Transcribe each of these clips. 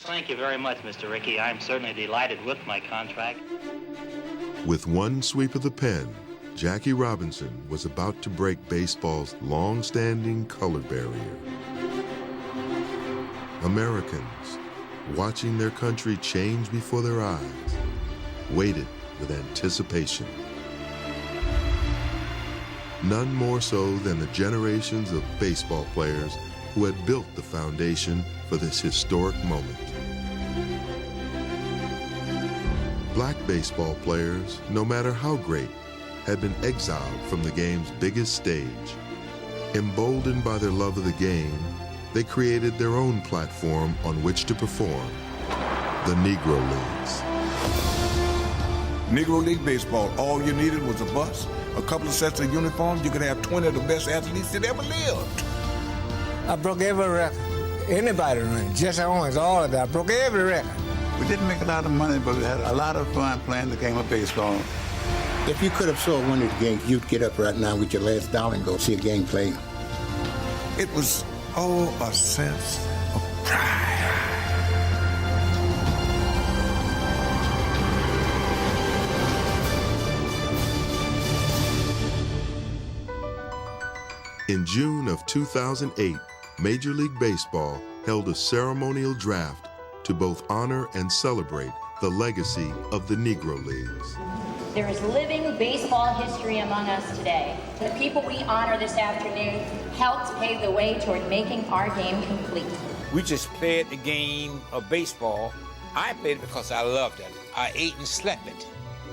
Thank you very much, Mr. Rickey. I'm certainly delighted with my contract. With one sweep of the pen, Jackie Robinson was about to break baseball's long-standing color barrier. Americans, watching their country change before their eyes, waited with anticipation. None more so than the generations of baseball players who had built the foundation for this historic moment. Black baseball players, no matter how great, had been exiled from the game's biggest stage. Emboldened by their love of the game, they created their own platform on which to perform, the Negro Leagues. Negro League baseball, all you needed was a bus, a couple of sets of uniforms. You could have 20 of the best athletes that ever lived. I broke every record. Anybody running, Jesse Owens, all of that. I broke every record. We didn't make a lot of money, but we had a lot of fun playing the game of baseball. If you could have saw one of the games, you'd get up right now with your last dollar and go see a game play. It was, a sense of pride. In June of 2008, Major League Baseball held a ceremonial draft to both honor and celebrate the legacy of the Negro Leagues. There is living baseball history among us today. The people we honor this afternoon helped pave the way toward making our game complete. We just played the game of baseball. I played it because I loved it. I ate and slept it.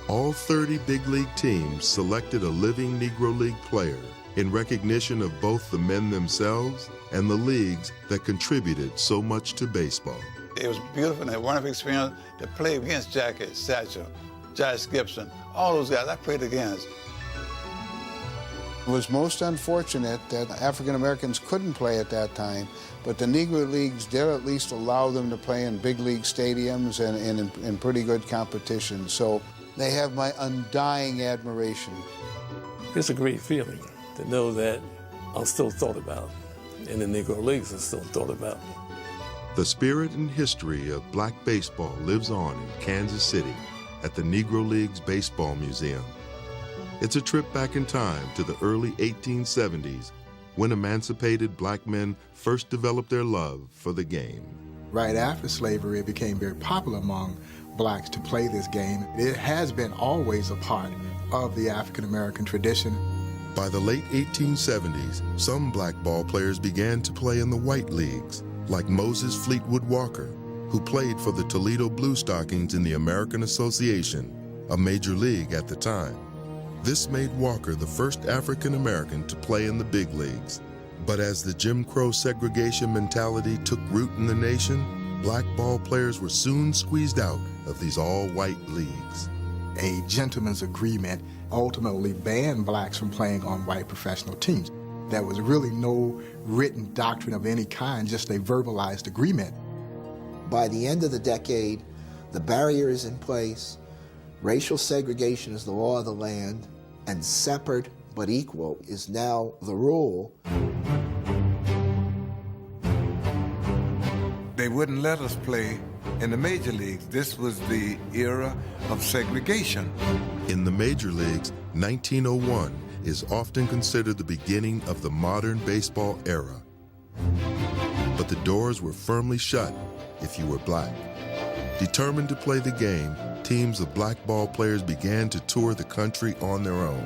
All 30 big league teams selected a living Negro League player in recognition of both the men themselves and the leagues that contributed so much to baseball. It was beautiful and a wonderful experience to play against Jackie, Satchel, Josh Gibson, all those guys I played against. It was most unfortunate that African Americans couldn't play at that time, but the Negro Leagues did at least allow them to play in big league stadiums and in pretty good competition. So they have my undying admiration. It's a great feeling to know that I'm still thought about, and the Negro Leagues are still thought about. The spirit and history of black baseball lives on in Kansas City at the Negro Leagues Baseball Museum. It's a trip back in time to the early 1870s when emancipated black men first developed their love for the game. Right after slavery, it became very popular among blacks to play this game. It has been always a part of the African American tradition. By the late 1870s, some black ball players began to play in the white leagues, like Moses Fleetwood Walker, who played for the Toledo Blue Stockings in the American Association, a major league at the time. This made Walker the first African American to play in the big leagues. But as the Jim Crow segregation mentality took root in the nation, black ball players were soon squeezed out of these all-white leagues. A gentleman's agreement ultimately banned blacks from playing on white professional teams. There was really no written doctrine of any kind, just a verbalized agreement. By the end of the decade, the barrier is in place, racial segregation is the law of the land, and separate but equal is now the rule. They wouldn't let us play in the major leagues. This was the era of segregation. In the major leagues, 1901 is often considered the beginning of the modern baseball era. But the doors were firmly shut if you were black. Determined to play the game, teams of black ball players began to tour the country on their own.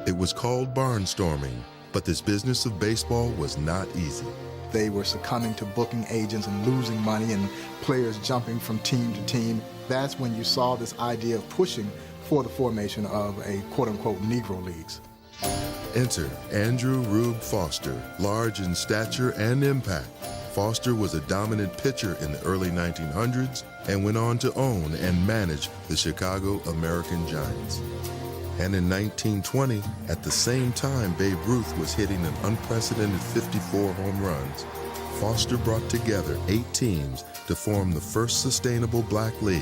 It was called barnstorming, but this business of baseball was not easy. They were succumbing to booking agents and losing money and players jumping from team to team. That's when you saw this idea of pushing for the formation of a quote-unquote Negro Leagues. Enter Andrew Rube Foster, large in stature and impact. Foster was a dominant pitcher in the early 1900s and went on to own and manage the Chicago American Giants. And in 1920, at the same time Babe Ruth was hitting an unprecedented 54 home runs, Foster brought together 8 teams to form the first sustainable black league,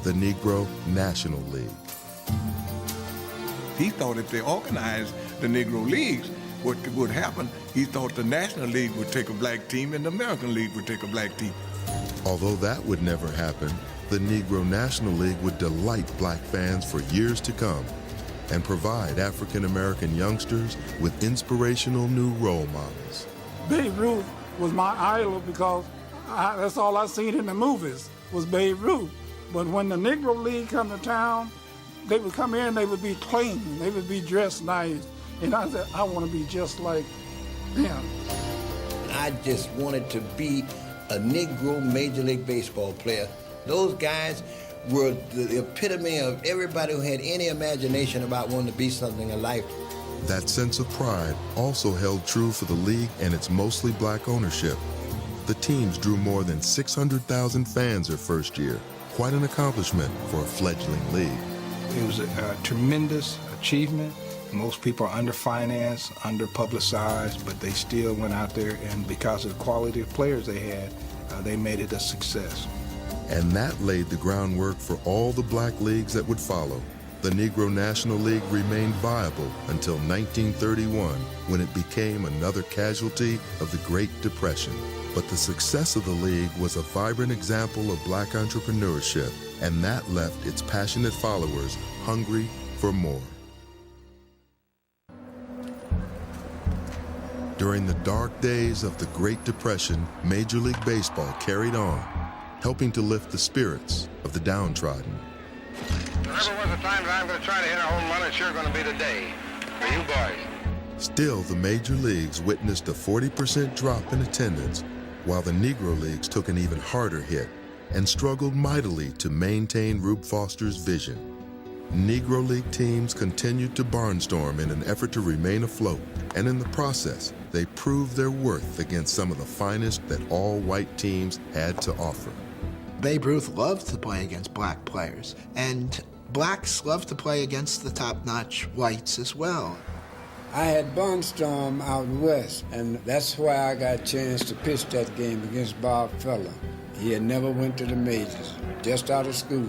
the Negro National League. He thought if they organized the Negro Leagues, what would happen, he thought the National League would take a black team and the American League would take a black team. Although that would never happen, the Negro National League would delight black fans for years to come and provide African-American youngsters with inspirational new role models. Babe Ruth was my idol because that's all I seen in the movies was Babe Ruth. But when the Negro League come to town, they would come in, they would be clean, they would be dressed nice. And I said, I want to be just like them. I just wanted to be a Negro Major League Baseball player. Those guys were the epitome of everybody who had any imagination about wanting to be something in life. That sense of pride also held true for the league and its mostly black ownership. The teams drew more than 600,000 fans their first year, quite an accomplishment for a fledgling league. It was a tremendous achievement. Most people are under-financed, under-publicized, but they still went out there, and because of the quality of players they had, they made it a success. And that laid the groundwork for all the black leagues that would follow. The Negro National League remained viable until 1931, when it became another casualty of the Great Depression. But the success of the league was a vibrant example of black entrepreneurship, and that left its passionate followers hungry for more. During the dark days of the Great Depression, Major League Baseball carried on, helping to lift the spirits of the downtrodden. If there ever was a time that I'm going to try to hit a home run, it's sure going to be today, for you boys. Still, the major leagues witnessed a 40% drop in attendance, while the Negro Leagues took an even harder hit and struggled mightily to maintain Rube Foster's vision. Negro League teams continued to barnstorm in an effort to remain afloat, and in the process, they proved their worth against some of the finest that all white teams had to offer. Babe Ruth loved to play against black players, and blacks loved to play against the top-notch whites as well. I had barnstorm out west, and that's why I got a chance to pitch that game against Bob Feller. He had never went to the majors, just out of school,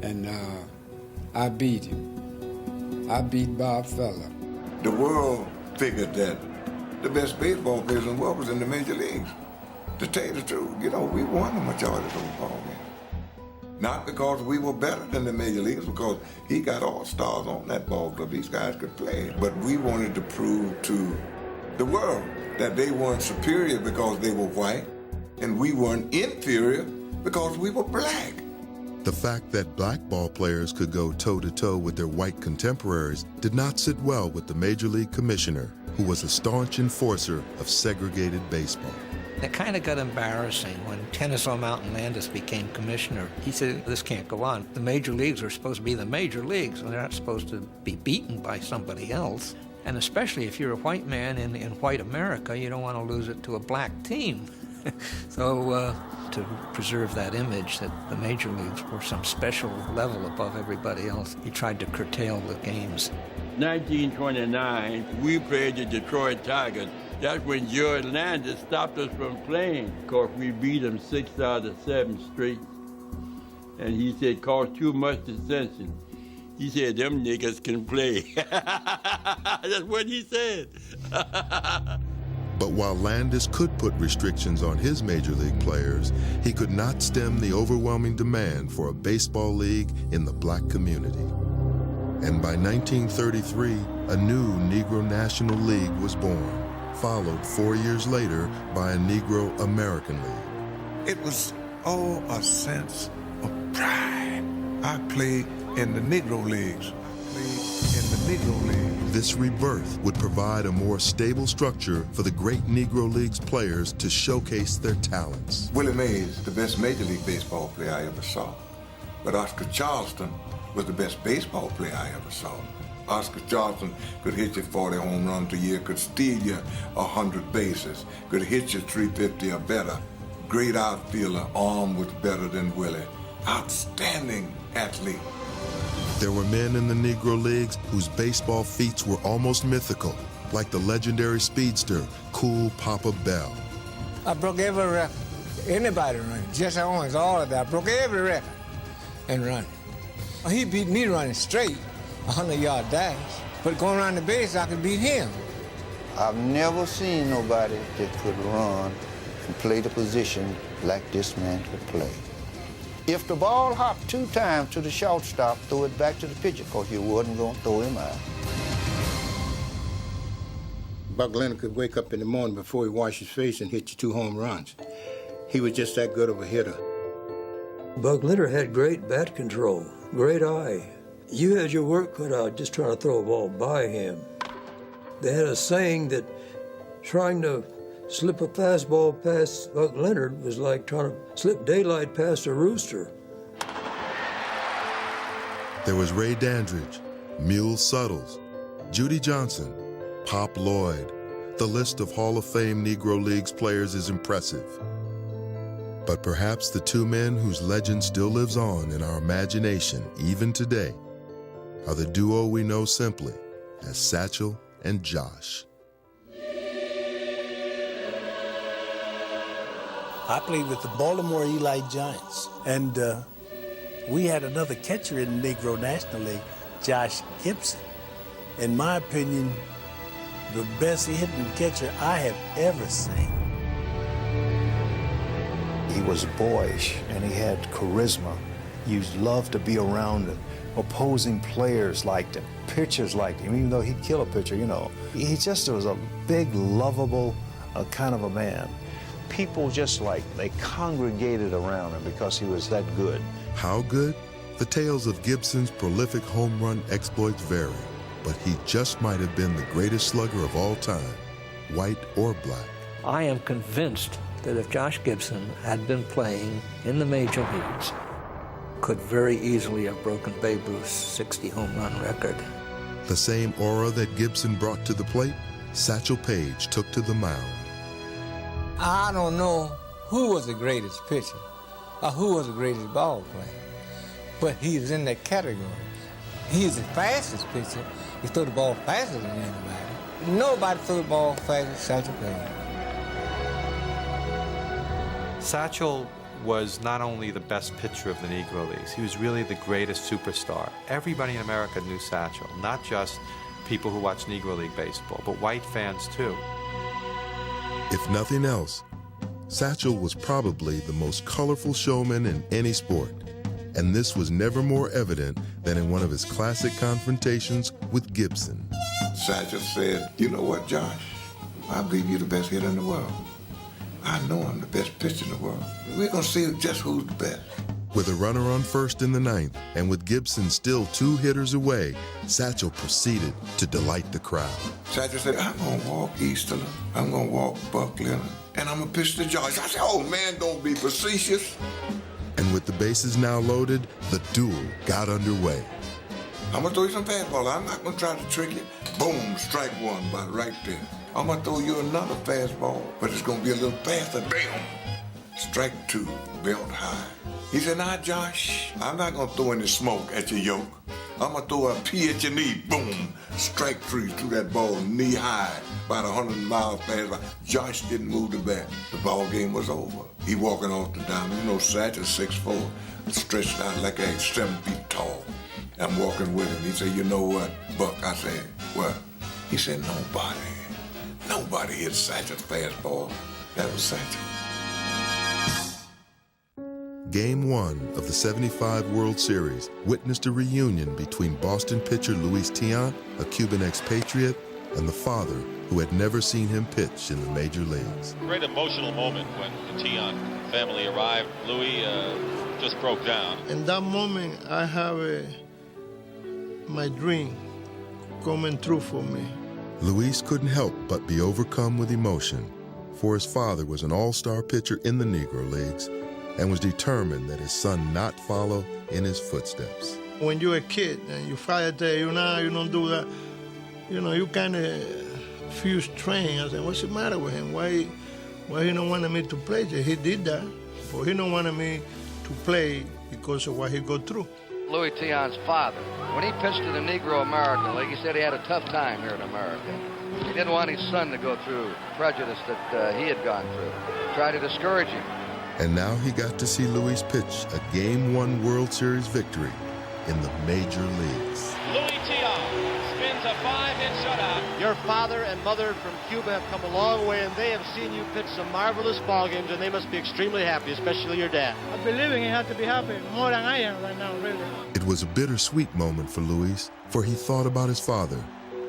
and I beat him. I beat Bob Feller. The world figured that the best baseball players in the world was in the major leagues. To tell you the truth, we won the majority of those ball games. Not because we were better than the major leagues, because he got all-stars on that ball club. These guys could play. But we wanted to prove to the world that they weren't superior because they were white, and we weren't inferior because we were black. The fact that black ball players could go toe-to-toe with their white contemporaries did not sit well with the Major League Commissioner, who was a staunch enforcer of segregated baseball. It kind of got embarrassing when Kennesaw Mountain Landis became commissioner. He said, this can't go on. The major leagues are supposed to be the major leagues, and they're not supposed to be beaten by somebody else. And especially if you're a white man in white America, you don't want to lose it to a black team. So to preserve that image that the major leagues were some special level above everybody else, he tried to curtail the games. 1929, we played the Detroit Tigers. That's when George Landis stopped us from playing. Of course, we beat them 6 out of 7 straight. And he said, caused too much dissension. He said, them niggas can play. That's what he said. But while Landis could put restrictions on his major league players, he could not stem the overwhelming demand for a baseball league in the black community. And by 1933, a new Negro National League was born, followed 4 years later by a Negro American League. It was all a sense of pride. I played in the Negro Leagues. This rebirth would provide a more stable structure for the great Negro Leagues players to showcase their talents. Willie Mays, the best Major League Baseball player I ever saw. But Oscar Charleston was the best baseball player I ever saw. Oscar Charleston could hit you 40 home runs a year, could steal you 100 bases, could hit you 350 or better. Great outfielder, arm was better than Willie. Outstanding athlete. There were men in the Negro Leagues whose baseball feats were almost mythical, like the legendary speedster, Cool Papa Bell. I broke every record. Anybody running. Jesse Owens, all of that. I broke every record in running. He beat me running straight, 100-yard dash. But going around the base, I could beat him. I've never seen nobody that could run and play the position like this man could play. If the ball hopped 2 times to the shortstop, throw it back to the pitcher, because you wasn't going to throw him out. Buck Leonard could wake up in the morning before he washed his face and hit you 2 home runs. He was just that good of a hitter. Buck Leonard had great bat control, great eye. You had your work cut out just trying to throw a ball by him. They had a saying that trying to slip a fastball past Buck Leonard was like trying to slip daylight past a rooster. There was Ray Dandridge, Mule Suttles, Judy Johnson, Pop Lloyd. The list of Hall of Fame Negro Leagues players is impressive. But perhaps the 2 men whose legend still lives on in our imagination, even today, are the duo we know simply as Satchel and Josh. I played with the Baltimore Eli Giants, and we had another catcher in the Negro National League, Josh Gibson. In my opinion, the best hitting catcher I have ever seen. He was boyish, and he had charisma. You loved to be around him. Opposing players liked him. Pitchers liked him, even though he'd kill a pitcher, you know. He just was a big, lovable kind of a man. People just they congregated around him because he was that good. How good? The tales of Gibson's prolific home run exploits vary, but he just might have been the greatest slugger of all time, white or black. I am convinced that if Josh Gibson had been playing in the major leagues, could very easily have broken Babe Ruth's 60 home run record. The same aura that Gibson brought to the plate, Satchel Paige took to the mound. I don't know who was the greatest pitcher or who was the greatest ball player, but he was in that category. He is the fastest pitcher. He threw the ball faster than anybody. Nobody threw the ball faster than Satchel Paige. Satchel was not only the best pitcher of the Negro Leagues, he was really the greatest superstar. Everybody in America knew Satchel, not just people who watch Negro League baseball, but white fans too. If nothing else, Satchel was probably the most colorful showman in any sport, and this was never more evident than in one of his classic confrontations with Gibson. Satchel said, "You know what, Josh? I believe you're the best hitter in the world. I know I'm the best pitcher in the world. We're going to see just who's the best." With a runner on first in the 9th, and with Gibson still 2 hitters away, Satchel proceeded to delight the crowd. Satchel said, "I'm going to walk Easterling, I'm going to walk Buck Leonard, and I'm going to pitch to Josh." I said, "Oh, man, don't be facetious." And with the bases now loaded, the duel got underway. "I'm going to throw you some fastball. I'm not going to try to trick you." Boom, strike 1 by right there. "I'm going to throw you another fastball, but it's going to be a little faster." Bam! Strike 2, belt high. He said, "Now, Josh, I'm not going to throw any smoke at your yoke. I'm going to throw a pea at your knee." Boom! Strike 3, threw that ball knee high, about 100 miles fastball. Josh didn't move the bat. The ball game was over. He walking off the diamond. You know, Satchel 6'4", stretched out like 7 feet tall. I'm walking with him. He said, "You know what, Buck?" I said, "What?" He said, Nobody hit Satchel's fastball. That was Satchel." Game 1 of the '75 World Series witnessed a reunion between Boston pitcher Luis Tiant, a Cuban expatriate, and the father who had never seen him pitch in the major leagues. Great emotional moment when the Tiant family arrived. Louis just broke down. In that moment, I have my dream coming true for me. Luis couldn't help but be overcome with emotion, for his father was an all-star pitcher in the Negro Leagues and was determined that his son not follow in his footsteps. When you're a kid and your father tells you, "No, you don't do that," you know, you kind of feel strange. I said, "What's the matter with him? Why he don't want me to play?" He did that, but he don't want me to play because of what he go through. Louis Tiant's father, when he pitched to the Negro American League, he said he had a tough time here in America. He didn't want his son to go through prejudice that he had gone through. Tried to discourage him. And now he got to see Luis pitch a Game 1 World Series victory in the major leagues. Louis Tiant spins It's a 5-hit shutout. Your father and mother from Cuba have come a long way, and they have seen you pitch some marvelous ball games, and they must be extremely happy, especially your dad. I believe he has to be happy, more than I am right now, really. It was a bittersweet moment for Luis, for he thought about his father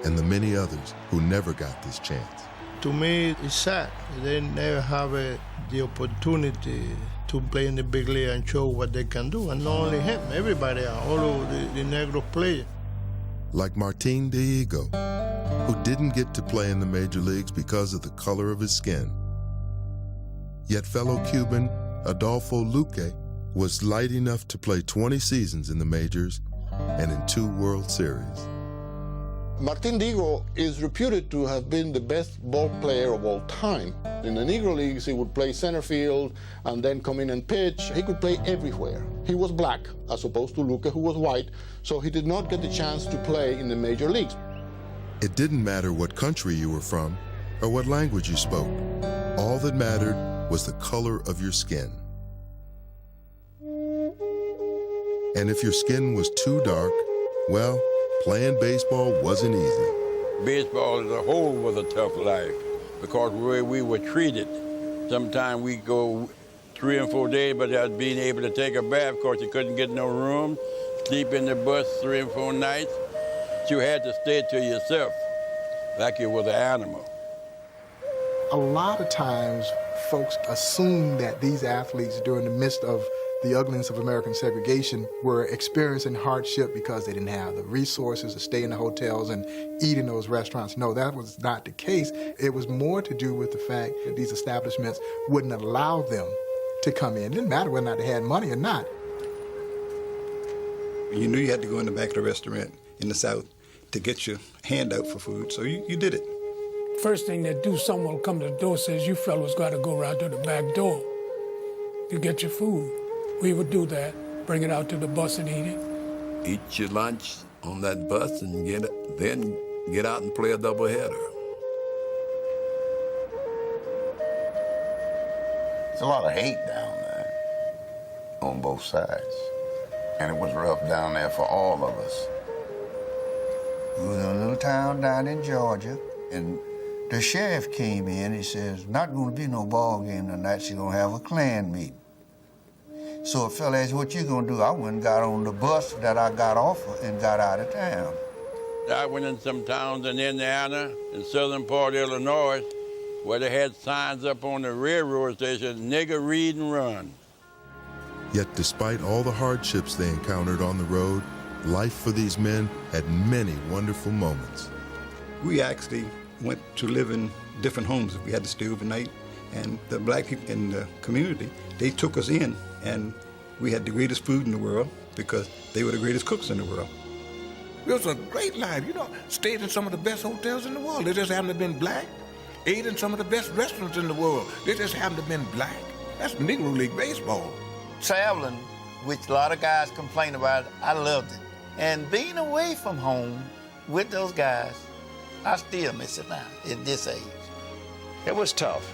and the many others who never got this chance. To me, it's sad. They never have the opportunity to play in the big league and show what they can do. And not only him, everybody, all of the Negro players. Like Martin Diego, who didn't get to play in the major leagues because of the color of his skin. Yet fellow Cuban Adolfo Luque was light enough to play 20 seasons in the majors and in 2 World Series. Martin Diego is reputed to have been the best ball player of all time. In the Negro Leagues, he would play center field and then come in and pitch. He could play everywhere. He was black, as opposed to Luque, who was white, so he did not get the chance to play in the major leagues. It didn't matter what country you were from or what language you spoke. All that mattered was the color of your skin. And if your skin was too dark, well, playing baseball wasn't easy. Baseball as a whole was a tough life because the way we were treated. Sometimes we go 3 and 4 days without being able to take a bath because you couldn't get no room, sleep in the bus 3 and 4 nights. You had to stay to yourself like you was an animal. A lot of times, folks assume that these athletes, during the midst of the ugliness of American segregation, were experiencing hardship because they didn't have the resources to stay in the hotels and eat in those restaurants. No, that was not the case. It was more to do with the fact that these establishments wouldn't allow them to come in. It didn't matter whether or not they had money or not. You knew you had to go in the back of the restaurant in the South to get your hand out for food, so you did it. First thing they do, someone will come to the door and says, you fellows got to go around to the back door to get your food. We would do that, bring it out to the bus and eat it. Eat your lunch on that bus and then get out and play a doubleheader. There's a lot of hate down there on both sides. And it was rough down there for all of us. We was in a little town down in Georgia, and the sheriff came in. He says, not going to be no ball game tonight. She's going to have a Klan meeting. So a fella asked, what you going to do? I went and got on the bus that I got off of and got out of town. I went in some towns in Indiana, in southern part of Illinois, where they had signs up on the railroad station, nigger read and run. Yet despite all the hardships they encountered on the road, life for these men had many wonderful moments. We actually went to live in different homes if we had to stay overnight. And the black people in the community, they took us in, and we had the greatest food in the world because they were the greatest cooks in the world. It was a great life, you know. Stayed in some of the best hotels in the world. They just happened to have been black. Ate in some of the best restaurants in the world. They just happened to have been black. That's Negro League baseball. Traveling, which a lot of guys complain about, I loved it. And being away from home with those guys, I still miss it now at this age. It was tough,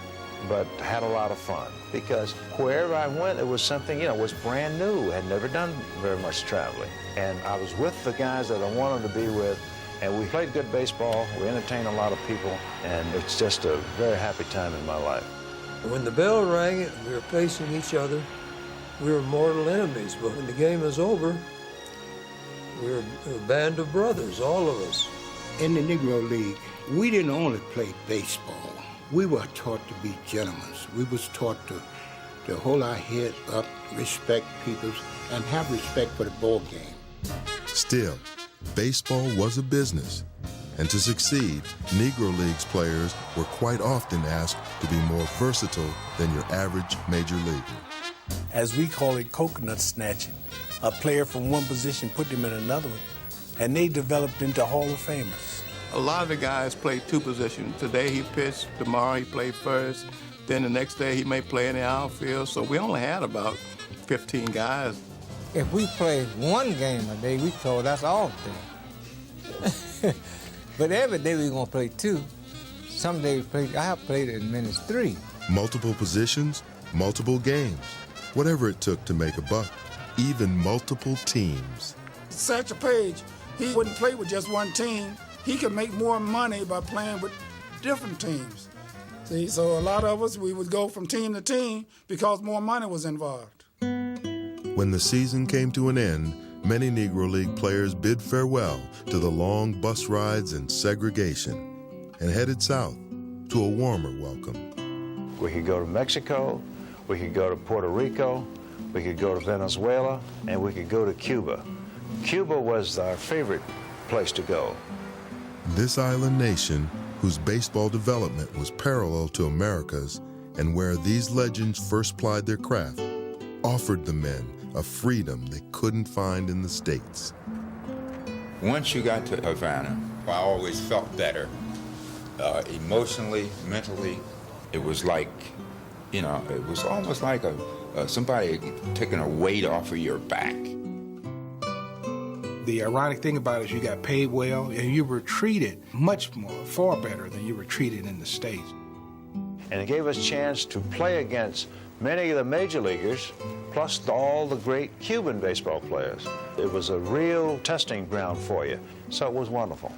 but had a lot of fun because wherever I went, it was something, you know, was brand new. Had never done very much traveling. And I was with the guys that I wanted to be with, and we played good baseball. We entertained a lot of people, and it's just a very happy time in my life. When the bell rang and we were facing each other, we were mortal enemies, but when the game was over, we were a band of brothers, all of us. In the Negro League, we didn't only play baseball. We were taught to be gentlemen. We was taught to hold our heads up, respect people, and have respect for the ball game. Still, baseball was a business. And to succeed, Negro Leagues players were quite often asked to be more versatile than your average major leaguer. As we call it, coconut snatching. A player from one position put them in another one, and they developed into Hall of Famers. A lot of the guys played 2 positions. Today he pitched, tomorrow he played first, then the next day he may play in the outfield. So we only had about 15 guys. If we played 1 game a day, we thought that's all day. But every day we're gonna play 2. Some days I have played as many as 3. Multiple positions, multiple games, whatever it took to make a buck, even multiple teams. Satchel Paige, he wouldn't play with just one team. he could make more money by playing with different teams. See, so a lot of us, we would go from team to team because more money was involved. When the season came to an end, many Negro League players bid farewell to the long bus rides and segregation and headed south to a warmer welcome. We could go to Mexico, we could go to Puerto Rico, we could go to Venezuela, and we could go to Cuba. Cuba was our favorite place to go. This island nation, whose baseball development was parallel to America's and where these legends first plied their craft, offered the men a freedom they couldn't find in the States. Once you got to Havana, I always felt better. Emotionally, mentally, it was like, you know, it was almost like somebody taking a weight off of your back. The ironic thing about it is you got paid well and you were treated much more, far better than you were treated in the States. And it gave us a chance to play against many of the major leaguers, plus all the great Cuban baseball players. It was a real testing ground for you, so it was wonderful.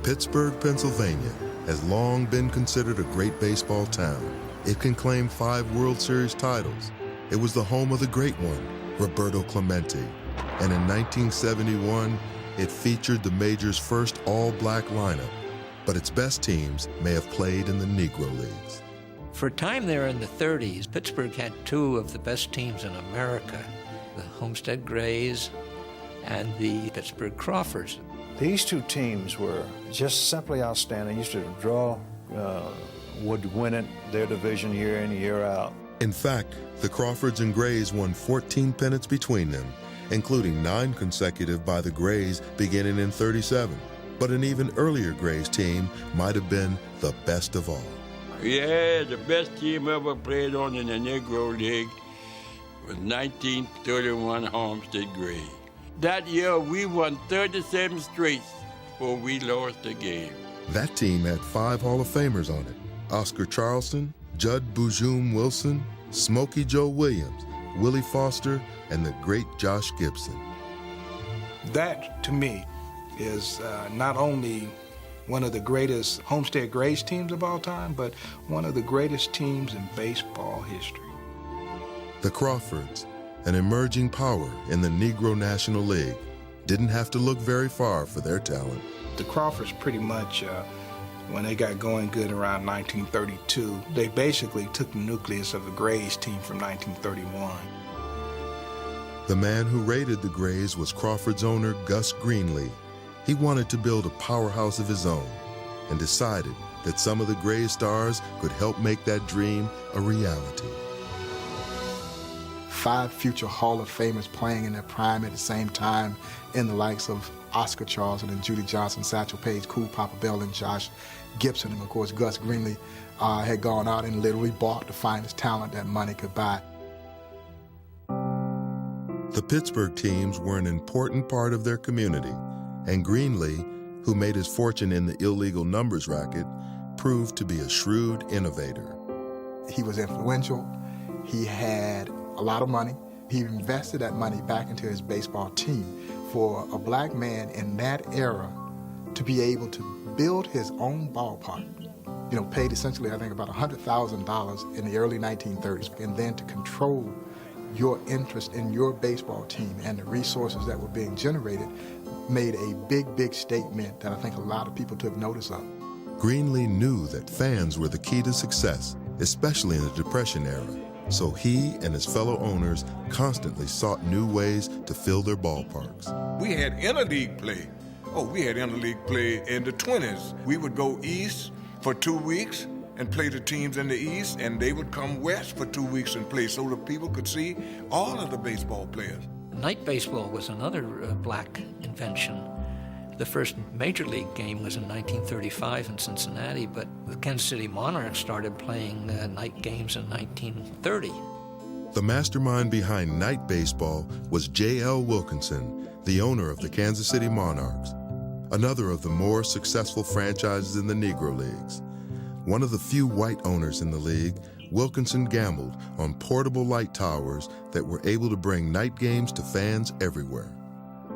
Pittsburgh, Pennsylvania has long been considered a great baseball town. It can claim 5 World Series titles. It was the home of the great one, Roberto Clemente. And in 1971, it featured the major's first all-black lineup. But its best teams may have played in the Negro Leagues. For a time there in the 30s, Pittsburgh had 2 of the best teams in America, the Homestead Grays and the Pittsburgh Crawfords. These 2 teams were just simply outstanding. Used to draw, would win it, their division year in, year out. In fact, the Crawfords and Grays won 14 pennants between them, including 9 consecutive by the Grays beginning in '37. But an even earlier Grays team might have been the best of all. Yeah, the best team ever played on in the Negro League was 1931 Homestead Gray. That year, we won 37 straight before we lost the game. That team had 5 Hall of Famers on it: Oscar Charleston, Judd Boojum Wilson, Smokey Joe Williams, Willie Foster, and the great Josh Gibson. That, to me, is not only one of the greatest Homestead Grays teams of all time, but one of the greatest teams in baseball history. The Crawfords, an emerging power in the Negro National League, didn't have to look very far for their talent. The Crawfords pretty much, when they got going good around 1932, they basically took the nucleus of the Grays team from 1931. The man who raided the Grays was Crawford's owner, Gus Greenlee. He wanted to build a powerhouse of his own and decided that some of the Gray stars could help make that dream a reality. 5 future Hall of Famers playing in their prime at the same time, in the likes of Oscar Charleston and Judy Johnson, Satchel Paige, Cool Papa Bell, and Josh Gibson. And of course, Gus Greenlee had gone out and literally bought the finest talent that money could buy. The Pittsburgh teams were an important part of their community, and Greenlee, who made his fortune in the illegal numbers racket, proved to be a shrewd innovator. He was influential. He had a lot of money. He invested that money back into his baseball team. For a black man in that era to be able to build his own ballpark, you know, paid essentially, I think, about $100,000 in the early 1930s, and then to control your interest in your baseball team and the resources that were being generated made a big, big statement that I think a lot of people took notice of. Greenlee knew that fans were the key to success, especially in the Depression era. So he and his fellow owners constantly sought new ways to fill their ballparks. We had interleague play. Oh, we had interleague play in the 20s. We would go east for 2 weeks and play the teams in the east, and they would come west for 2 weeks and play so the people could see all of the baseball players. Night baseball was another black invention. The first major league game was in 1935 in Cincinnati, but the Kansas City Monarchs started playing night games in 1930. The mastermind behind night baseball was J.L. Wilkinson, the owner of the Kansas City Monarchs, another of the more successful franchises in the Negro Leagues. One of the few white owners in the league, Wilkinson gambled on portable light towers that were able to bring night games to fans everywhere.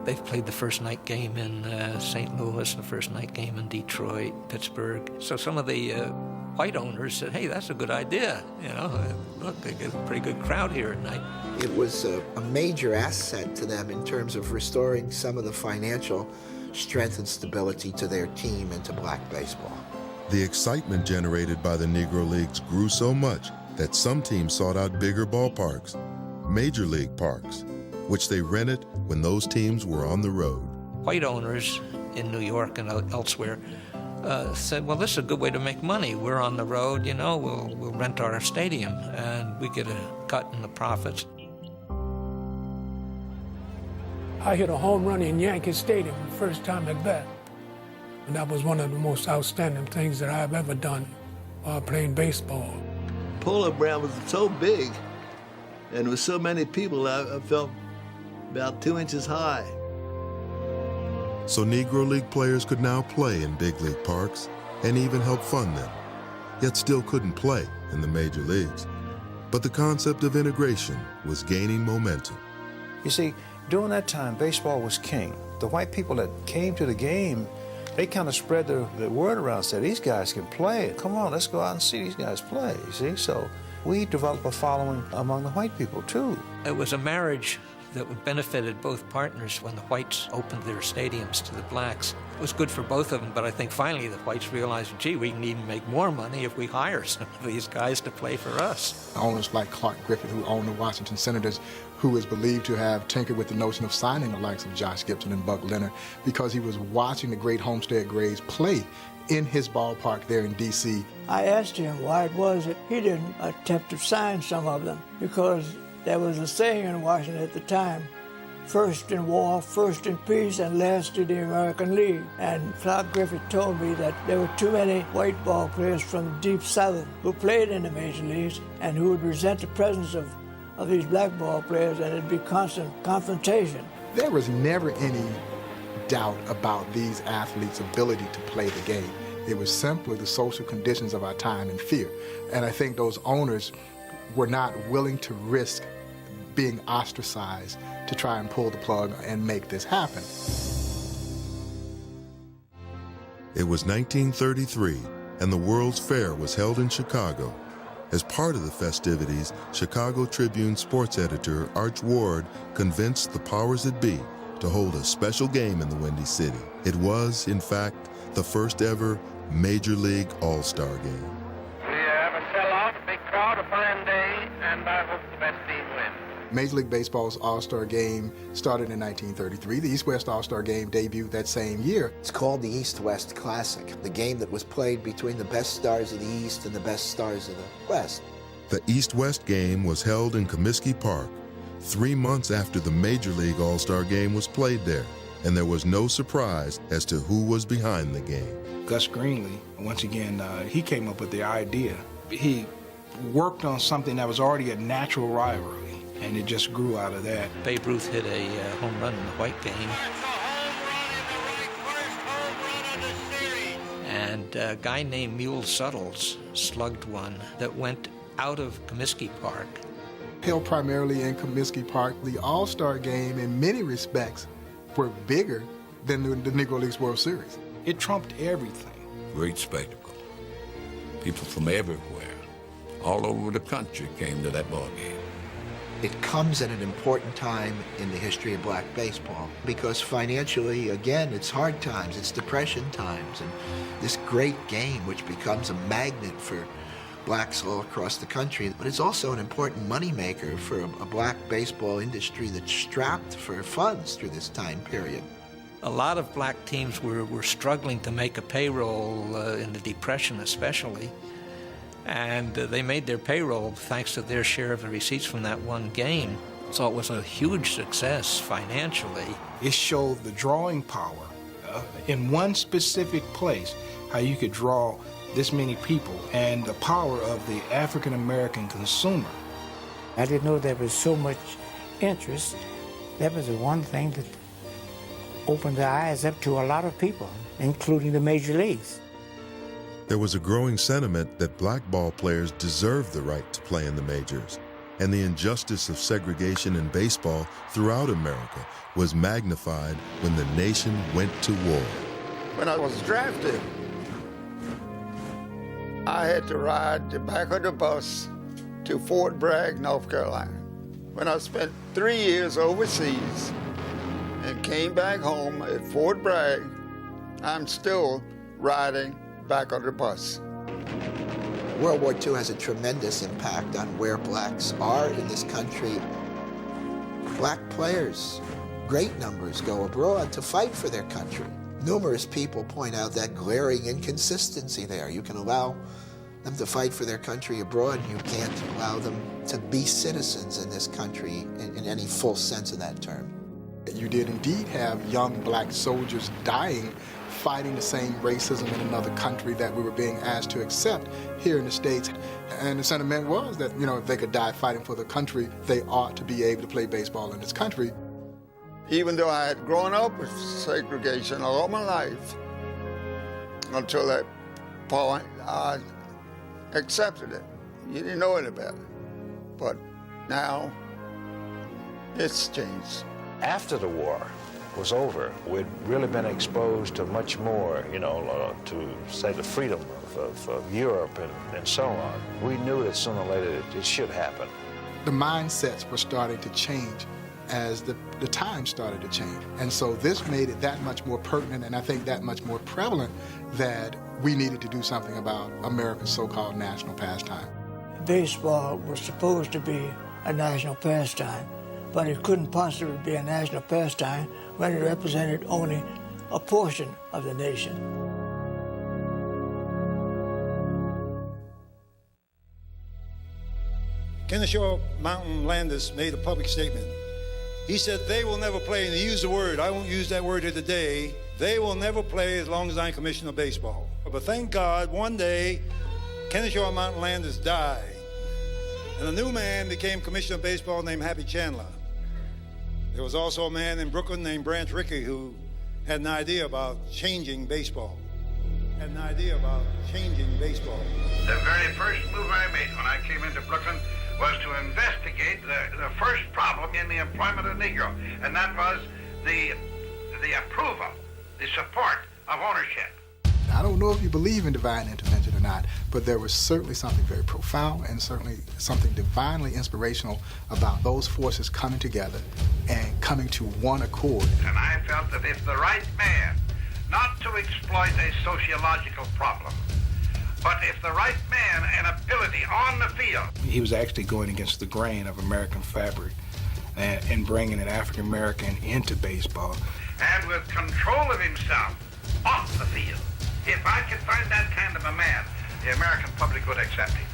They've played the first night game in St. Louis, the first night game in Detroit, Pittsburgh. So some of the white owners said, hey, that's a good idea. You know, look, they get a pretty good crowd here at night. It was a major asset to them in terms of restoring some of the financial strength and stability to their team and to black baseball. The excitement generated by the Negro Leagues grew so much that some teams sought out bigger ballparks, major league parks, which they rented when those teams were on the road. White owners in New York and elsewhere said, well, this is a good way to make money. We're on the road, you know, we'll rent our stadium and we get a cut in the profits. I hit a home run in Yankee Stadium the first time at bat. And that was one of the most outstanding things that I've ever done while playing baseball. Polo Ground was so big, and with so many people, I felt about 2 inches high. So Negro League players could now play in big league parks and even help fund them, yet still couldn't play in the major leagues. But the concept of integration was gaining momentum. You see, during that time, baseball was king. The white people that came to the game, they kind of spread the word around, said, these guys can play. Come on, let's go out and see these guys play, you see? So we developed a following among the white people, too. It was a marriage that benefited both partners when the whites opened their stadiums to the blacks. It was good for both of them, but I think finally the whites realized, gee, we can even make more money if we hire some of these guys to play for us. Owners like Clark Griffith, who owned the Washington Senators, who is believed to have tinkered with the notion of signing the likes of Josh Gibson and Buck Leonard because he was watching the great Homestead Grays play in his ballpark there in D.C. I asked him why it was that he didn't attempt to sign some of them, because there was a saying in Washington at the time, first in war, first in peace, and last to the American League. And Clark Griffith told me that there were too many white ball players from the deep South who played in the major leagues and who would resent the presence of these black ball players, and it'd be constant confrontation. There was never any doubt about these athletes' ability to play the game. It was simply the social conditions of our time and fear. And I think those owners were not willing to risk being ostracized to try and pull the plug and make this happen. It was 1933, and the World's Fair was held in Chicago. As part of the festivities, Chicago Tribune sports editor Arch Ward convinced the powers that be to hold a special game in the Windy City. It was, in fact, the first ever Major League All-Star game. We have a sellout, big crowd, a fine day, and I hope the best team wins. Major League Baseball's All-Star Game started in 1933. The East-West All-Star Game debuted that same year. It's called the East-West Classic, the game that was played between the best stars of the East and the best stars of the West. The East-West Game was held in Comiskey Park 3 months after the Major League All-Star Game was played there, and there was no surprise as to who was behind the game. Gus Greenlee, once again, he came up with the idea. He worked on something that was already a natural rivalry, and it just grew out of that. Babe Ruth hit a home run in the white game. And a guy named Mule Suttles slugged one that went out of Comiskey Park. Held primarily in Comiskey Park, the All-Star Game in many respects were bigger than the Negro Leagues World Series. It trumped everything. Great spectacle. People from everywhere, all over the country came to that ball game. It comes at an important time in the history of black baseball because financially, again, it's hard times, it's depression times, and this great game which becomes a magnet for blacks all across the country, but it's also an important moneymaker for a black baseball industry that's strapped for funds through this time period. A lot of black teams were struggling to make a payroll in the Depression especially, and they made their payroll thanks to their share of the receipts from that one game. So it was a huge success financially. It showed the drawing power in one specific place, how you could draw this many people, and the power of the African-American consumer. I didn't know there was so much interest. That was the one thing that opened the eyes up to a lot of people, including the major leagues. There was a growing sentiment that black ball players deserved the right to play in the majors, and the injustice of segregation in baseball throughout America was magnified when the nation went to war. When I was drafted, I had to ride the back of the bus to Fort Bragg, North Carolina. When I spent 3 years overseas and came back home at Fort Bragg, I'm still riding back on the bus. World War II has a tremendous impact on where blacks are in this country. Black players, great numbers, go abroad to fight for their country. Numerous people point out that glaring inconsistency there. You can allow them to fight for their country abroad, you can't allow them to be citizens in this country in any full sense of that term. You did indeed have young black soldiers dying, fighting the same racism in another country that we were being asked to accept here in the States. And the sentiment was that, if they could die fighting for the country, they ought to be able to play baseball in this country. Even though I had grown up with segregation all my life, until that point, I accepted it. You didn't know any better. But now, it's changed. After the war was over, we'd really been exposed to much more, to say the freedom of Europe and so on. We knew that sooner or later it should happen. The mindsets were starting to change as the times started to change. And so this made it that much more pertinent, and I think that much more prevalent, that we needed to do something about America's so-called national pastime. Baseball was supposed to be a national pastime, but it couldn't possibly be a national pastime when it represented only a portion of the nation. Kennesaw Mountain Landis made a public statement. He said, they will never play, and he used the word, I won't use that word here today, they will never play as long as I'm commissioner of baseball. But thank God, one day, Kennesaw Mountain Landis died, and a new man became commissioner of baseball named Happy Chandler. There was also a man in Brooklyn named Branch Rickey who had an idea about changing baseball. The very first move I made when I came into Brooklyn was to investigate the first problem in the employment of Negro, and that was the approval, the support of ownership. I don't know if you believe in divine intervention or not, but there was certainly something very profound and certainly something divinely inspirational about those forces coming together and coming to one accord. And I felt that if the right man, not to exploit a sociological problem, but if the right man and ability on the field. He was actually going against the grain of American fabric and bringing an African American into baseball. And with control of himself off the field. If I could find that kind of a man, the American public would accept him.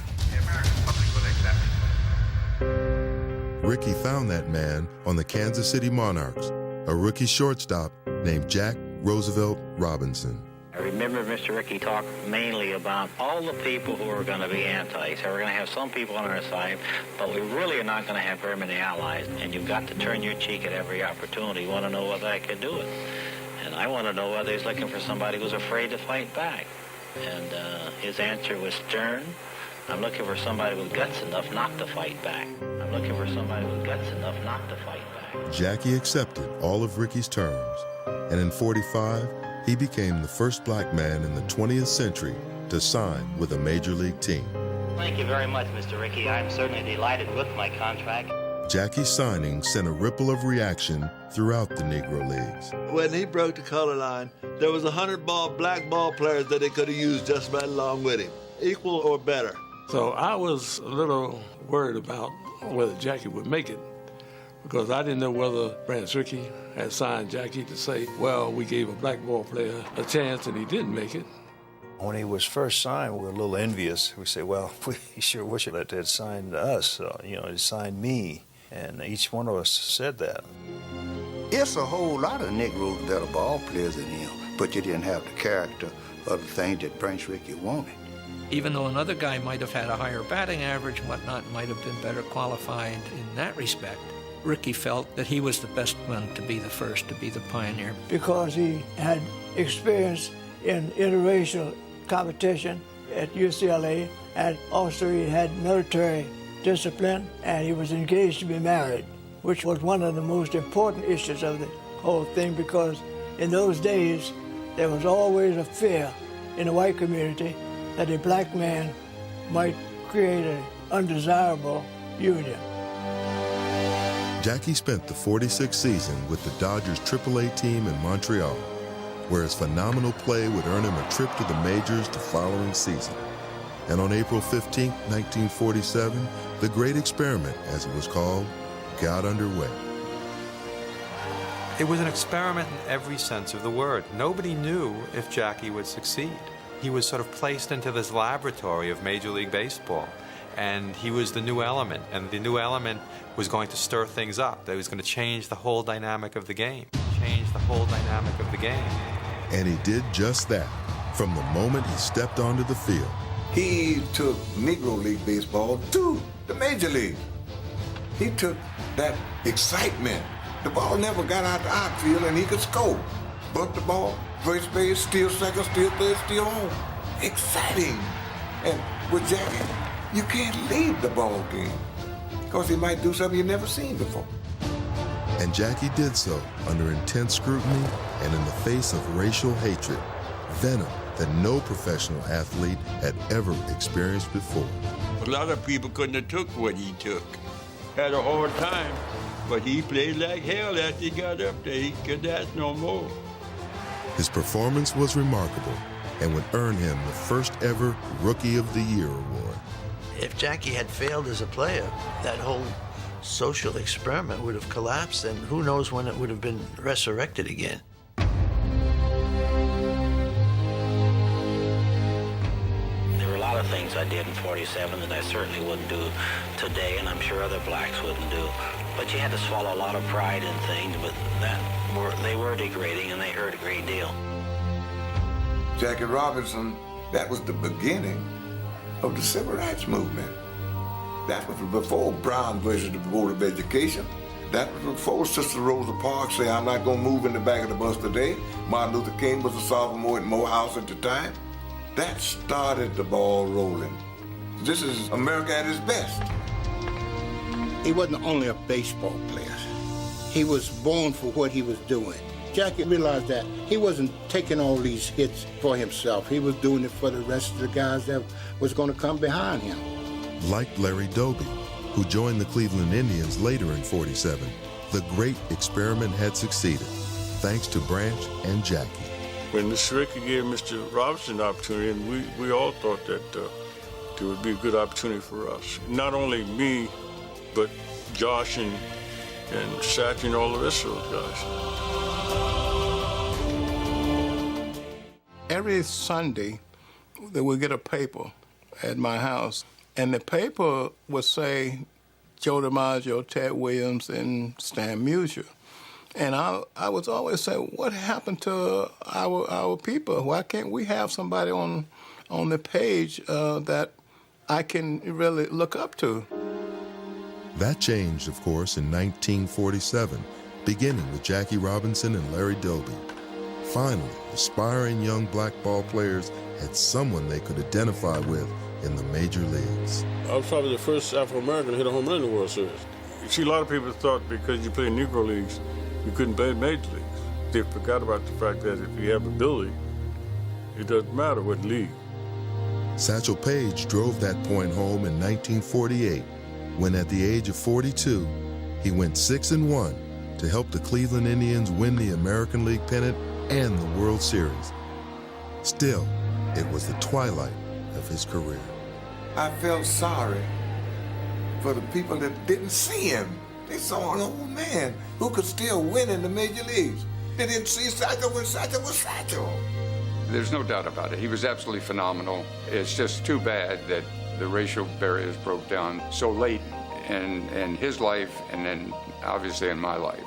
Rickey found that man on the Kansas City Monarchs, a rookie shortstop named Jack Roosevelt Robinson. I remember Mr. Rickey talked mainly about all the people who are going to be anti. So we're going to have some people on our side, but we really are not going to have very many allies. And you've got to turn your cheek at every opportunity. You want to know whether I can do it. And I want to know whether he's looking for somebody who's afraid to fight back. And his answer was stern. I'm looking for somebody with guts enough not to fight back. Jackie accepted all of Ricky's terms, and in '45, he became the first black man in the 20th century to sign with a major league team. Thank you very much, Mr. Rickey. I'm certainly delighted with my contract. Jackie's signing sent a ripple of reaction throughout the Negro Leagues. When he broke the color line, there was 100 black ball players that they could have used just right along with him, equal or better. So I was a little worried about whether Jackie would make it, because I didn't know whether Branch Rickey had signed Jackie to say, well, we gave a black ball player a chance and he didn't make it. When he was first signed, we were a little envious. We said, well, we sure wish that they'd signed us, they signed me. And each one of us said that. It's a whole lot of Negroes that are ball players in him, but you didn't have the character of the thing that Branch Rickey wanted. Even though another guy might have had a higher batting average and whatnot, might have been better qualified in that respect, Rickey felt that he was the best one to be the first, to be the pioneer. Because he had experience in interracial competition at UCLA, and also he had military discipline, and he was engaged to be married, which was one of the most important issues of the whole thing, because in those days, there was always a fear in the white community that a black man might create an undesirable union. Jackie spent the 46th season with the Dodgers AAA team in Montreal, where his phenomenal play would earn him a trip to the majors the following season. And on April 15, 1947, the Great Experiment, as it was called, got underway. It was an experiment in every sense of the word. Nobody knew if Jackie would succeed. He was sort of placed into this laboratory of Major League Baseball, and he was the new element, and the new element was going to stir things up. That was going to change the whole dynamic of the game. And he did just that from the moment he stepped onto the field. He took Negro League baseball to the Major League. He took that excitement. The ball never got out the outfield and he could score. Bunt the ball, first base, steal second, steal third, steal home. Exciting. And with Jackie, you can't leave the ball game because he might do something you've never seen before. And Jackie did so under intense scrutiny and in the face of racial hatred, venom that no professional athlete had ever experienced before. A lot of people couldn't have took what he took. Had a hard time, but he played like hell after he got up there. He could ask no more. His performance was remarkable and would earn him the first ever Rookie of the Year award. If Jackie had failed as a player, that whole social experiment would have collapsed, and who knows when it would have been resurrected again. There were a lot of things I did in 47 that I certainly wouldn't do today, and I'm sure other blacks wouldn't do. But you had to swallow a lot of pride in things, but they were degrading, and they hurt a great deal. Jackie Robinson, that was the beginning of the Civil Rights Movement. That was before Brown versus the Board of Education. That was before Sister Rosa Parks said, I'm not going to move in the back of the bus today. Martin Luther King was a sophomore at Morehouse at the time. That started the ball rolling. This is America at its best. He wasn't only a baseball player. He was born for what he was doing. Jackie realized that he wasn't taking all these hits for himself. He was doing it for the rest of the guys that was going to come behind him. Like Larry Doby, who joined the Cleveland Indians later in 47, the Great Experiment had succeeded, thanks to Branch and Jackie. When Mr. Rickey gave Mr. Robinson the opportunity, and we all thought that it would be a good opportunity for us. Not only me, but Josh and Satch and all the rest of those guys. Every Sunday, they would get a paper at my house, and the paper would say Joe DiMaggio, Ted Williams, and Stan Musial. And I was always saying, what happened to our people? Why can't we have somebody on the page that I can really look up to? That changed, of course, in 1947, beginning with Jackie Robinson and Larry Doby. Finally, aspiring young black ball players had someone they could identify with in the major leagues. I was probably the first Afro-American to hit a home run in the World Series. You see, a lot of people thought because you play in Negro Leagues, you couldn't play in Major Leagues. They forgot about the fact that if you have ability, it doesn't matter what league. Satchel Paige drove that point home in 1948, when at the age of 42, he went 6-1 to help the Cleveland Indians win the American League pennant and the World Series. Still, it was the twilight of his career. I felt sorry for the people that didn't see him. They saw an old man who could still win in the major leagues. They didn't see Satchel when Satchel was Satchel. There's no doubt about it. He was absolutely phenomenal. It's just too bad that the racial barriers broke down so late in his life and then obviously in my life.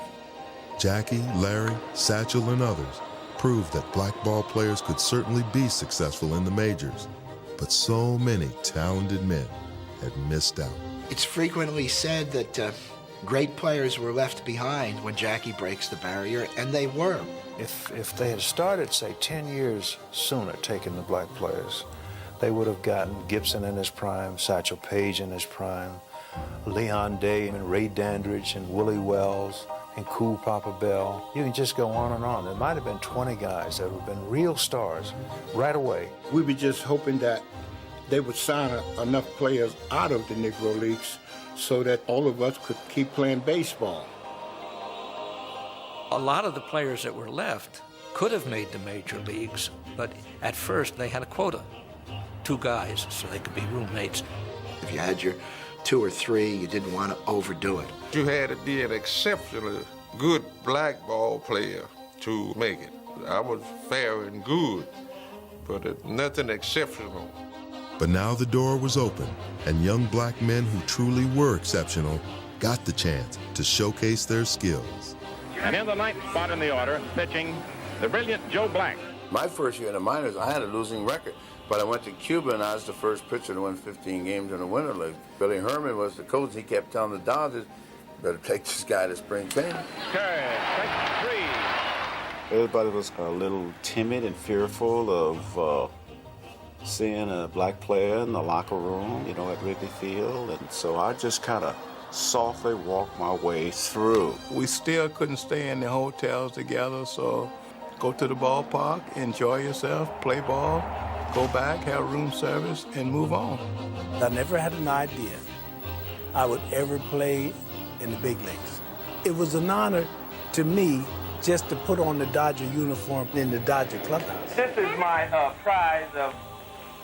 Jackie, Larry, Satchel, and others proved that black ball players could certainly be successful in the majors, but so many talented men had missed out. It's frequently said that great players were left behind when Jackie breaks the barrier, and they were. If they had started, say, 10 years sooner taking the black players, they would have gotten Gibson in his prime, Satchel Paige in his prime, Leon Day and Ray Dandridge and Willie Wells and Cool Papa Bell. You can just go on and on. There might have been 20 guys that have been real stars right away. We were just hoping that they would sign enough players out of the Negro Leagues so that all of us could keep playing baseball. A lot of the players that were left could have made the major leagues, but at first they had a quota. 2 guys, so they could be roommates. If you had your 2 or 3, you didn't want to overdo it. You had to be an exceptionally good black ball player to make it. I was fair and good, but nothing exceptional. But now the door was open, and young black men who truly were exceptional got the chance to showcase their skills. And in the 9th spot in the order, pitching the brilliant Joe Black. My first year in the minors, I had a losing record, but I went to Cuba and I was the first pitcher to win 15 games in the Winter League. Billy Herman was the coach. He kept telling the Dodgers, better take this guy to spring training. Strike 3. Everybody was a little timid and fearful of seeing a black player in the locker room, you know, at Wrigley Field, and so I just kind of softly walked my way through. We still couldn't stay in the hotels together, so go to the ballpark, enjoy yourself, play ball, go back, have room service, and move on. I never had an idea I would ever play in the big leagues. It was an honor to me just to put on the Dodger uniform in the Dodger clubhouse. This is my prize of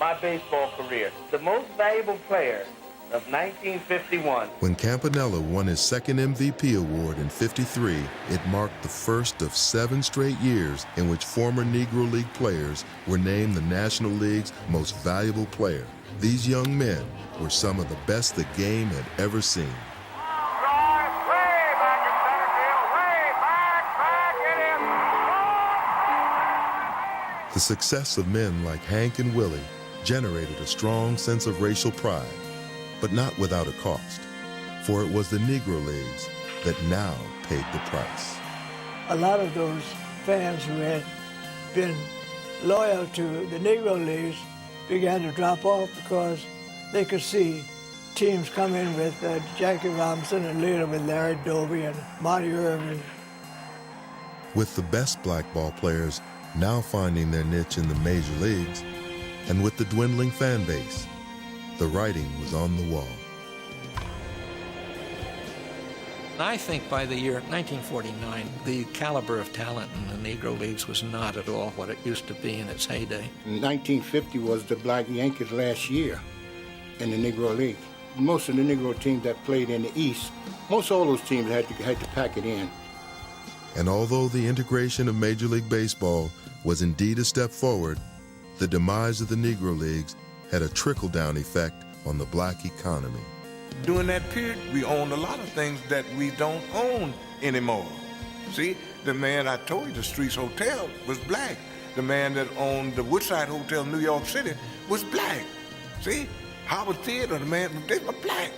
my baseball career. The most valuable player of 1951. When Campanella won his second MVP award in '53, it marked the first of 7 straight years in which former Negro League players were named the National League's most valuable player. These young men were some of the best the game had ever seen. The success of men like Hank and Willie generated a strong sense of racial pride, but not without a cost, for it was the Negro Leagues that now paid the price. A lot of those fans who had been loyal to the Negro Leagues began to drop off because they could see teams come in with Jackie Robinson and later with Larry Doby and Marty Irvin. With the best black ball players now finding their niche in the major leagues, and with the dwindling fan base, the writing was on the wall. I think by the year 1949, the caliber of talent in the Negro Leagues was not at all what it used to be in its heyday. 1950 was the Black Yankees' last year in the Negro League. Most of the Negro teams that played in the East, most all those teams had to pack it in. And although the integration of Major League Baseball was indeed a step forward, the demise of the Negro Leagues had a trickle-down effect on the black economy. During that period, we owned a lot of things that we don't own anymore. See, the man I told you, the Streets Hotel, was black. The man that owned the Woodside Hotel in New York City was black. See, Howard Theater, the man, they were black.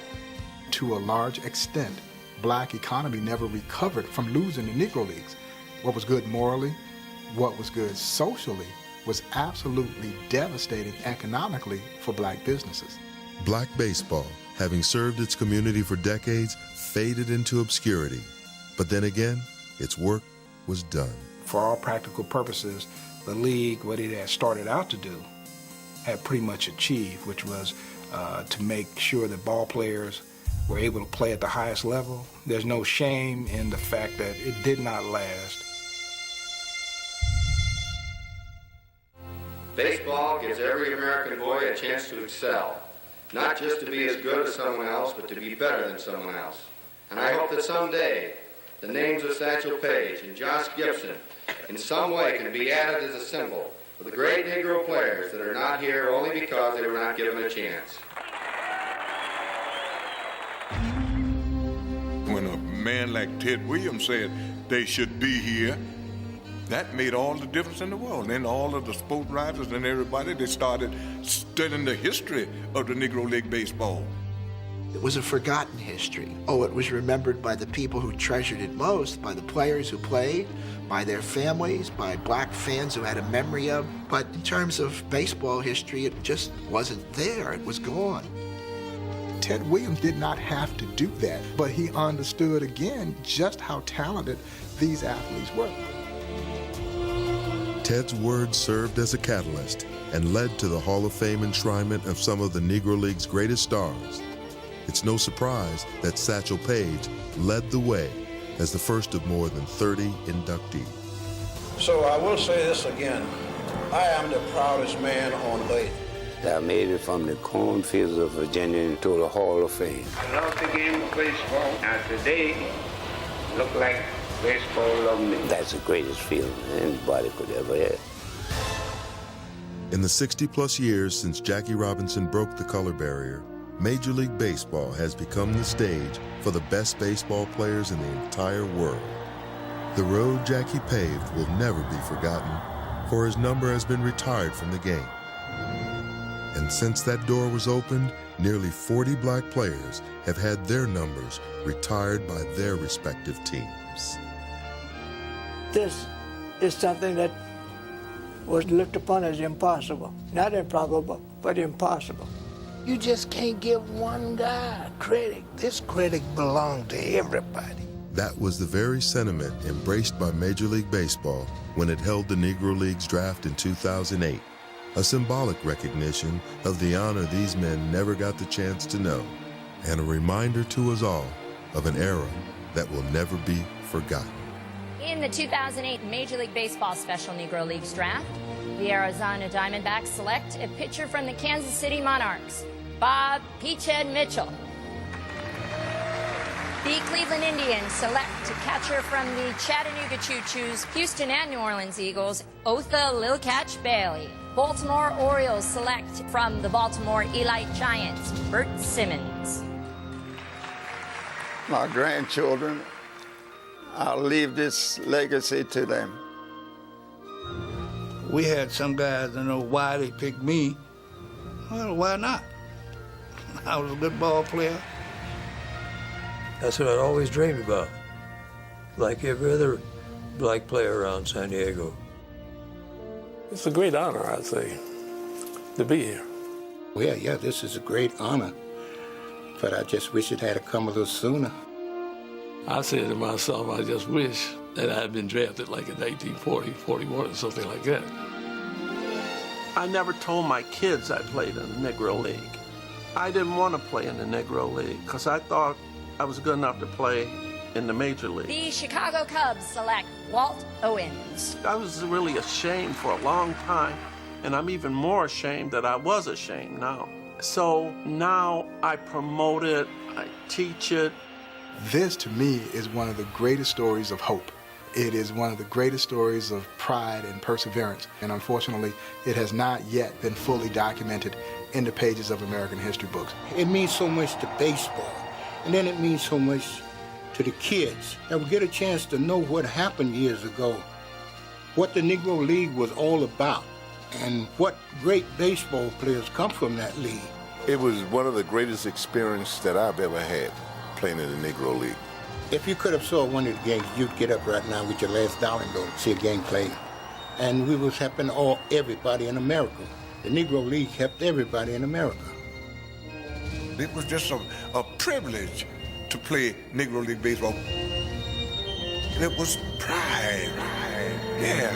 To a large extent, black economy never recovered from losing the Negro Leagues. What was good morally, what was good socially, was absolutely devastating economically for black businesses. Black baseball, having served its community for decades, faded into obscurity. But then again, its work was done. For all practical purposes, the league, what it had started out to do, had pretty much achieved, which was to make sure that ball players were able to play at the highest level. There's no shame in the fact that it did not last. Baseball gives every American boy a chance to excel, not just to be as good as someone else, but to be better than someone else. And I hope that someday the names of Satchel Paige and Josh Gibson in some way can be added as a symbol for the great Negro players that are not here only because they were not given a chance. When a man like Ted Williams said they should be here, that made all the difference in the world. And then all of the sport writers and everybody, they started studying the history of the Negro League baseball. It was a forgotten history. Oh, it was remembered by the people who treasured it most, by the players who played, by their families, by black fans who had a memory of. But in terms of baseball history, it just wasn't there. It was gone. Ted Williams did not have to do that, but he understood again just how talented these athletes were. Ted's words served as a catalyst and led to the Hall of Fame enshrinement of some of the Negro League's greatest stars. It's no surprise that Satchel Paige led the way as the first of more than 30 inductees. So I will say this again. I am the proudest man on base. I made it from the cornfields of Virginia to the Hall of Fame. I love the game of baseball, and today look like baseball loved me. That's the greatest feeling anybody could ever have. In the 60-plus years since Jackie Robinson broke the color barrier, Major League Baseball has become the stage for the best baseball players in the entire world. The road Jackie paved will never be forgotten, for his number has been retired from the game. And since that door was opened, nearly 40 black players have had their numbers retired by their respective teams. This is something that was looked upon as impossible. Not improbable, but impossible. You just can't give one guy credit. This credit belongs to everybody. That was the very sentiment embraced by Major League Baseball when it held the Negro Leagues draft in 2008, a symbolic recognition of the honor these men never got the chance to know, and a reminder to us all of an era that will never be forgotten. In the 2008 Major League Baseball Special Negro Leagues draft, the Arizona Diamondbacks select a pitcher from the Kansas City Monarchs, Bob Peachhead Mitchell. The Cleveland Indians select a catcher from the Chattanooga Choo-Choos, Houston and New Orleans Eagles, Otha Lilcatch Bailey. Baltimore Orioles select from the Baltimore Elite Giants, Bert Simmons. My grandchildren, I'll leave this legacy to them. We had some guys that know why they picked me. Well, why not? I was a good ball player. That's what I'd always dreamed about, like every other black player around San Diego. It's a great honor, I'd say, to be here. Well, yeah, this is a great honor, but I just wish it had come a little sooner. I said to myself, I just wish that I had been drafted like in 1940, 41 or something like that. I never told my kids I played in the Negro League. I didn't want to play in the Negro League because I thought I was good enough to play in the Major League. The Chicago Cubs select Walt Owens. I was really ashamed for a long time, and I'm even more ashamed that I was ashamed now. So now I promote it, I teach it. This, to me, is one of the greatest stories of hope. It is one of the greatest stories of pride and perseverance, and unfortunately, it has not yet been fully documented in the pages of American history books. It means so much to baseball, and then it means so much to the kids that will get a chance to know what happened years ago, what the Negro League was all about, and what great baseball players come from that league. It was one of the greatest experiences that I've ever had playing in the Negro League. If you could have saw one of the games, you'd get up right now with your last dollar and go see a game played. And we was helping everybody in America. The Negro League helped everybody in America. It was just a privilege to play Negro League baseball. It was pride, yeah.